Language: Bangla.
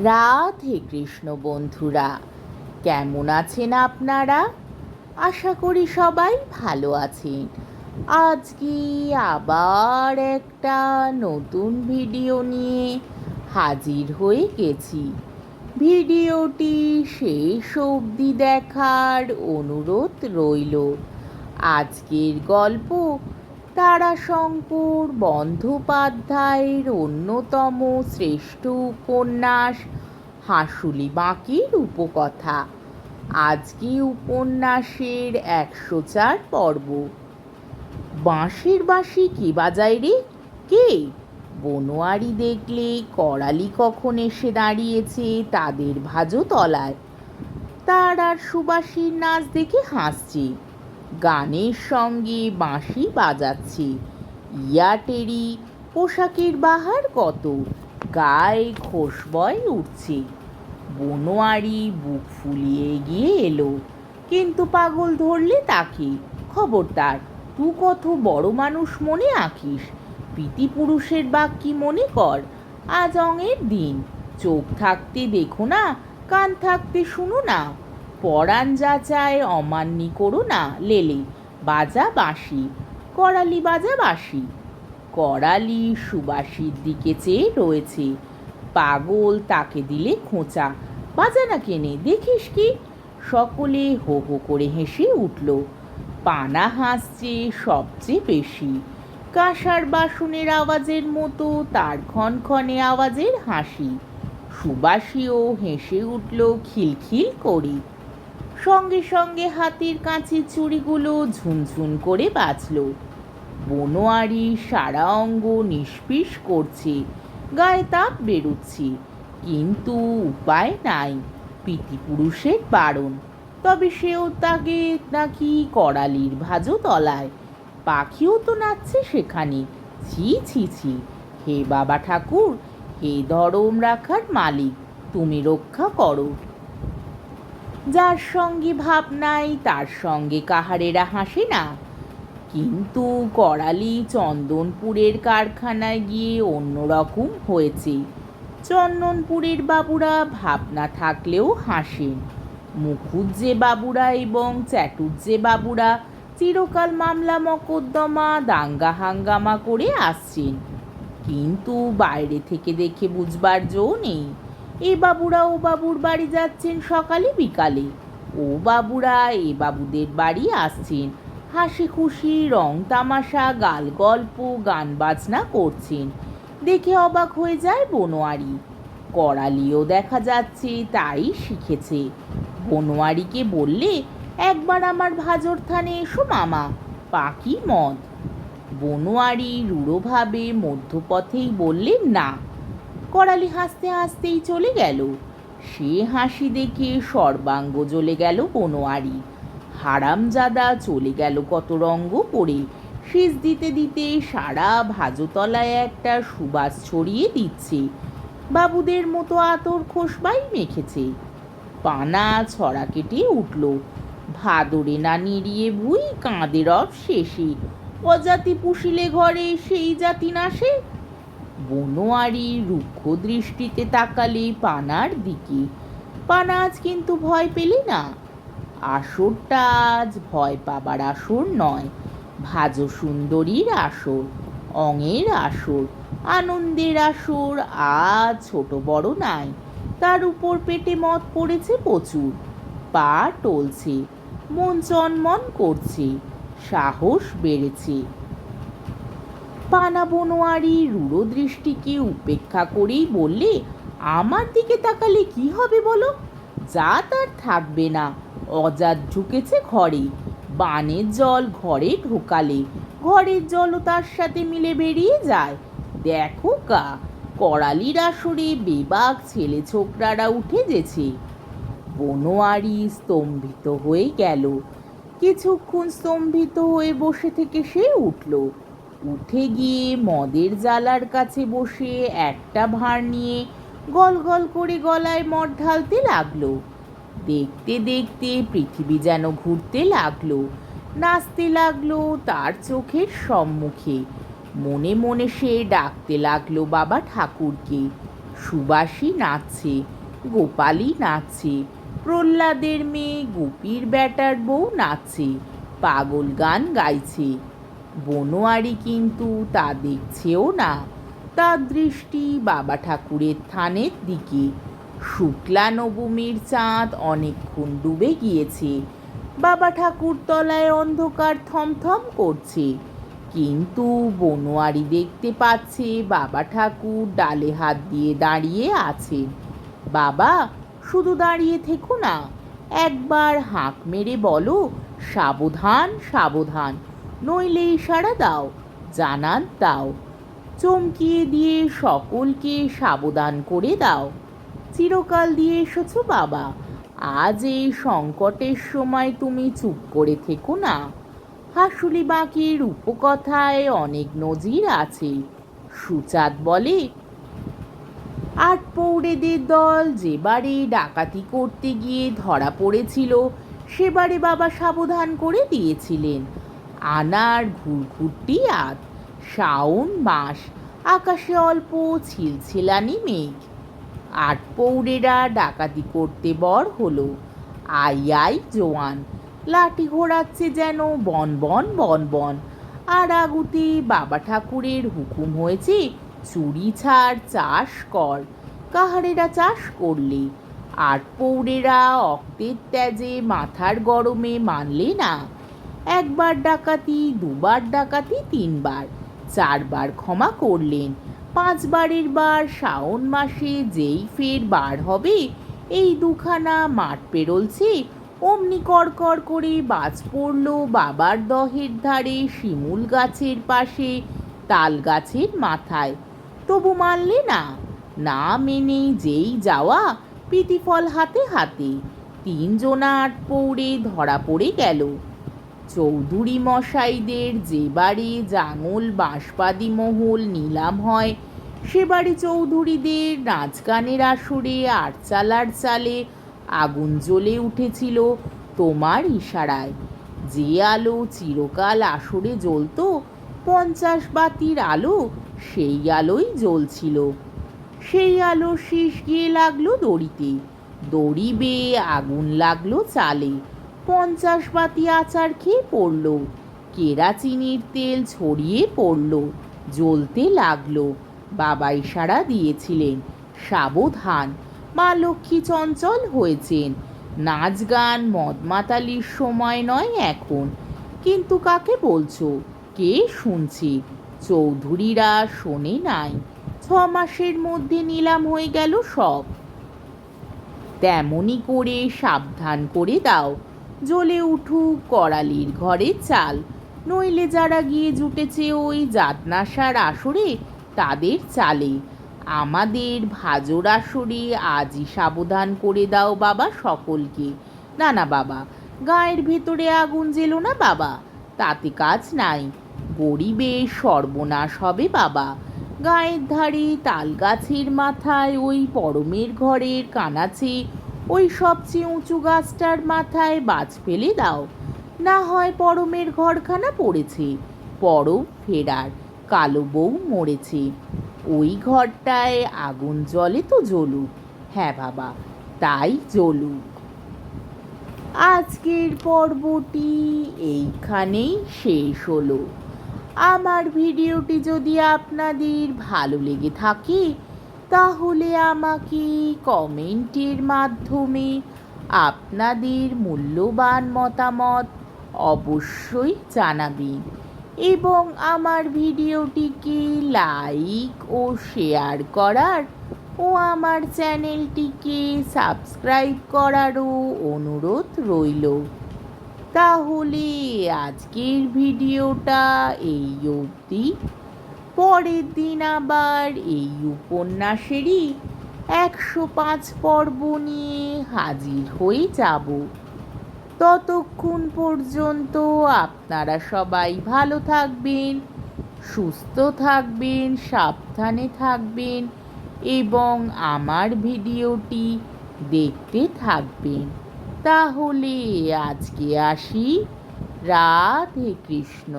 রাধে কৃষ্ণ বন্ধুরা, কেমন আছেন আপনারা? আশা করি সবাই ভালো আছেন। আজকে আবার একটা নতুন ভিডিও নিয়ে হাজির হয়ে গেছি। ভিডিওটি শেষ অবধি দেখার অনুরোধ রইল। আজকের গল্প তারাশঙ্কর বন্দ্যোপাধ্যায়ের অন্যতম শ্রেষ্ঠ উপন্যাস হাঁসুলি বাঁকির উপকথা। আজকে উপন্যাসের 104 পর্ব। বাঁশির বাঁশি কে বাজায় রে? কে? বনোয়ারি দেখলে করালি কখন এসে দাঁড়িয়েছে তাদের ভাজো তলায়। তার আর সুবাসীর নাচ দেখে হাসছে, গানের সঙ্গে বাঁশি বাজাচ্ছে। ইয়াটেরি পোশাকের বাহার কত, গায়ে খোশবয় উঠছে। বনোয়ারি বুক ফুলিয়ে এগিয়ে এলো, কিন্তু পাগল ধরলে তাকে। খবরদার, তুই কত বড় মানুষ মনে আঁকিস, পিতৃপুরুষের বাক্যি মনে কর। আজ অঙের দিন, চোখ থাকতে দেখো না, কান থাকতে শুনো না, পরাণ যা চায় অমান্যি করো না। লেলে বাজা বাঁশি, করালি বাজা বাঁশি। করালি সুবাসীর দিকে চেয়ে রয়েছে। পাগল তাকে দিলে খোঁচা। বাজা না কেনে, দেখিস কি? সকলে হো হো করে হেসে উঠল। পানা হাসছে সবচেয়ে বেশি। কাঁসার বাসনের আওয়াজের মতো তার ক্ষণক্ষণে আওয়াজের হাসি। সুবাসীও হেসে উঠল খিলখিল করে। সঙ্গে সঙ্গে হাতের কাঁচের চুড়িগুলো ঝুনঝুন করে বাজল। বনোয়ারি সারা অঙ্গ নিষ্পিস করছে, গায়ে তাপ বেরুচ্ছে, কিন্তু উপায় নাই, পিতৃপুরুষের বারণ। তবে সেও তাকে নাকি করালির ভাজো তলায়। পাখিও তো নাচছে সেখানে। ছি ছি ছি! হে বাবা ঠাকুর, হে ধরম রাখার মালিক, তুমি রক্ষা করো। যার সঙ্গে ভাব নাই তার সঙ্গে কাহারেরা হাসে না। কিন্তু করালি চন্দনপুরের কারখানায় গিয়ে অন্যরকম হয়েছে। চন্দনপুরের বাবুরা ভাবনা থাকলেও হাসেন। মুখুজ্জে বাবুরা এবং চ্যাটুজ্জে বাবুরা চিরকাল মামলা মকদ্দমা দাঙ্গা হাঙ্গামা করে আসছেন, কিন্তু বাইরে থেকে দেখে বুঝবার জো নেই। এ বাবুরা ও বাবুর বাড়ি যাচ্ছেন সকালে বিকালে, ও বাবুরা এ বাবুদের বাড়ি আসছেন, হাসি খুশি রং তামাশা গাল গল্প গান বাজনা করছেন। দেখে অবাক হয়ে যায় বনোয়ারি। করালিও দেখা যাচ্ছে তাই শিখেছে। বনোয়ারিকে বললে, একবার আমার ভাজর থানে এসো মামা, পাকি মদ। বনোয়ারি রূঢ়ভাবে মধ্যপথেই বললেন না। করালি হাসতে হাসতেই চলে গেল। সে হাসি দেখে সর্বাঙ্গ জ্বলে গেল বনোয়ারি। হারামজাদা চলে গেল কত রঙ্গ করে, শীষ দিতে দিতে সারা ভাজতলায় একটা সুবাস ছড়িয়ে দিচ্ছে। বাবুদের মতো আতর খোসবাই মেখেছে। পানা ছড়া কেটে উঠল। ভাদরে না নিড়িয়ে ভুই কাঁদে রব শেষে, অজাতি পুষিলে ঘরে সেই জাতি নাশে। বনোয়ারি রুক্ষ দৃষ্টিতে তাকালে পানার দিকে। পানা আজ কিন্তু ভয় পেলে না। আসরটা আজ ভয় পাবার আসর নয়, ভাজ সুন্দরীর আসর, অঙের আসর, আনন্দের আসর। আজ ছোট বড় নাই, তার উপর পেটে মদ পড়েছে প্রচুর। পা টলছে, মন চনমন করছে, সাহস বেড়েছে। পানা বনোয়ারি রূঢ় দৃষ্টিকে উপেক্ষা করেই বললে, আমার দিকে তাকালে কি হবে বলো? যা তার থাকবে না, অজাত ঢুকেছে ঘরে। বানের জল ঘরে ঢোকালে ঘরের জলও তার সাথে মিলে বেরিয়ে যায়। দেখো কা, করালির আসরে বেবাক ছেলে ছোকরারা উঠে গেছে। বনোয়ারি স্তম্ভিত হয়ে গেল। কিছুক্ষণ স্তম্ভিত হয়ে বসে থেকে সে উঠল। উঠে গিয়ে মদের জালার কাছে বসে একটা ভাঁড় নিয়ে গল গল করে গলায় মদ ঢালতে লাগলো। দেখতে দেখতে পৃথিবী যেন ঘুরতে লাগলো, নাচতে লাগলো তার চোখের সম্মুখে। মনে মনে সে ডাকতে লাগলো বাবা ঠাকুরকে। সুবাসী নাচছে, গোপালী নাচছে, প্রহ্লাদের মেয়ে গোপীর বেটার বউ নাচছে, পাগল গান গাইছে। বনোয়ারি কিন্তু তা দেখছেও না। তার দৃষ্টি বাবা ঠাকুরের থানের দিকে। শুক্লা নবমীর চাঁদ অনেকক্ষণ ডুবে গিয়েছে। বাবা ঠাকুর তলায় অন্ধকার থমথম করছে, কিন্তু বনোয়ারি দেখতে পাচ্ছে বাবা ঠাকুর ডালে হাত দিয়ে দাঁড়িয়ে আছে। বাবা, শুধু দাঁড়িয়ে থেকো না, একবার হাঁক মেরে বলো, সাবধান সাবধান, নইলে ইশারা দাও, জানান দাও, চমকিয়ে দিয়ে সকলকে সাবধান করে দাও। চিরকাল দিয়ে এসেছো বাবা, আজ এই সংকটের সময় তুমি চুপ করে থেকো না। হাসুলি বাঁকির উপকথায় অনেক নজির আছে। সুচাঁদ বলে, আটপৌরেদের দল যেবারে ডাকাতি করতে গিয়ে ধরা পড়েছিল, সেবারে বাবা সাবধান করে দিয়েছিলেন। আনার ঘুরঘুরটি আজ, শাওন মাস, আকাশে অল্প ছিলছিলানি মেঘ। আটপৌরেরা ডাকাতি করতে বর হলো। আই আই জোয়ান, লাঠি ঘোরাচ্ছে যেন বন বন বন বন। আর আগুতে বাবা ঠাকুরের হুকুম হয়েছে, চুরি ছাড়, চাষ কর। কাহারেরা চাষ করলে, আটপৌরেরা অক্তের তেজে মাথার গরমে মানলে না। একবার ডাকাতি, দুবার ডাকাতি, তিনবার, চারবার ক্ষমা করলেন। পাঁচবারের বার শাওন মাসে যেই ফের বার হবে, এই দুখানা মাঠ পেরোলছে, অমনি কড়কড় করে বাজ পড়ল বাবার দহের ধারে, শিমুল গাছের পাশে, তাল গাছের মাথায়। তবু মানলে না। না মেনে যেই যাওয়া, প্রীতিফল হাতে হাতে। তিনজনা আটপৌরে ধরা পড়ে গেল। চৌধুরী মশাইদের যে বাড়ি জাঙল বাঁশবাদী মহল নিলাম হয়, সে বাড়ি চৌধুরীদের নাচ গানের আসরে আটচালার চালে আগুন জ্বলে উঠেছিল তোমার ইশারায়। যে আলো চিরকাল আসরে জ্বলত, 50 বাতির আলো, সেই আলোই জ্বলছিল। সেই আলো শীষ গিয়ে লাগলো দড়িতে, দড়ি বেয়ে আগুন লাগলো চালে। 50 বাতি আচার খেয়ে পড়ল, কেরাচিনির তেল ছড়িয়ে পড়ল, জ্বলতে লাগলো। বাবা ইশারা দিয়েছিলেন, সাবধান, মা লক্ষ্মী চঞ্চল হয়েছেন, নাচ গান মদ মাতালির সময় নয় এখন। কিন্তু কাকে বলছো, কে শুনছে? চৌধুরীরা শোনে নাই। 6 মাসের মধ্যে নিলাম হয়ে গেল সব। তেমনি করে সাবধান করে দাও, জ্বলে উঠুক করালির ঘরের চাল। নইলে যারা গিয়ে জুটেছে ওই জাতনাশার আসরে, তাদের চালে। আমাদের ভাজর আসরে আজই সাবধান করে দাও বাবা সকলকে। না না বাবা, গায়ের ভেতরে আগুন জ্বেলো না বাবা, তাতে কাজ নাই। গরিবের সর্বনাশ হবে বাবা। গায়ের ধারে তাল গাছের মাথায়, ওই পরমের ঘরের কানাচে, ওই সবচেয়ে উঁচু গাছটার মাথায় বাজ ফেলে দাও। না হয় পরমের ঘরখানা পড়েছে, পরম ফেরার, কালো বউ মরেছে, ওই ঘরটায় আগুন জ্বলে তো জ্বলুক। হ্যাঁ বাবা, তাই জ্বলুক। আজকের পর্বটি এইখানেই শেষ হলো। আমার ভিডিওটি যদি আপনাদের ভালো লেগে থাকে, তাহলে আমাকে কমেন্টের মাধ্যমে আপনাদের মূল্যবান মতামত অবশ্যই জানাবেন, এবং আমার ভিডিওটিকে লাইক ও শেয়ার করার ও আমার চ্যানেলটিকে সাবস্ক্রাইব করারও অনুরোধ রইল। তাহলে আজকের ভিডিওটা এই অবধি। পরের দিন আবার এই উপন্যাসেরই 105 পর্ব নিয়ে হাজির হয়ে যাব। ততক্ষণ পর্যন্ত আপনারা সবাই ভালো থাকবেন, সুস্থ থাকবেন, সাবধানে থাকবেন এবং আমার ভিডিওটি দেখতে থাকবেন। তাহলে আজকে আসি। রাধে কৃষ্ণ।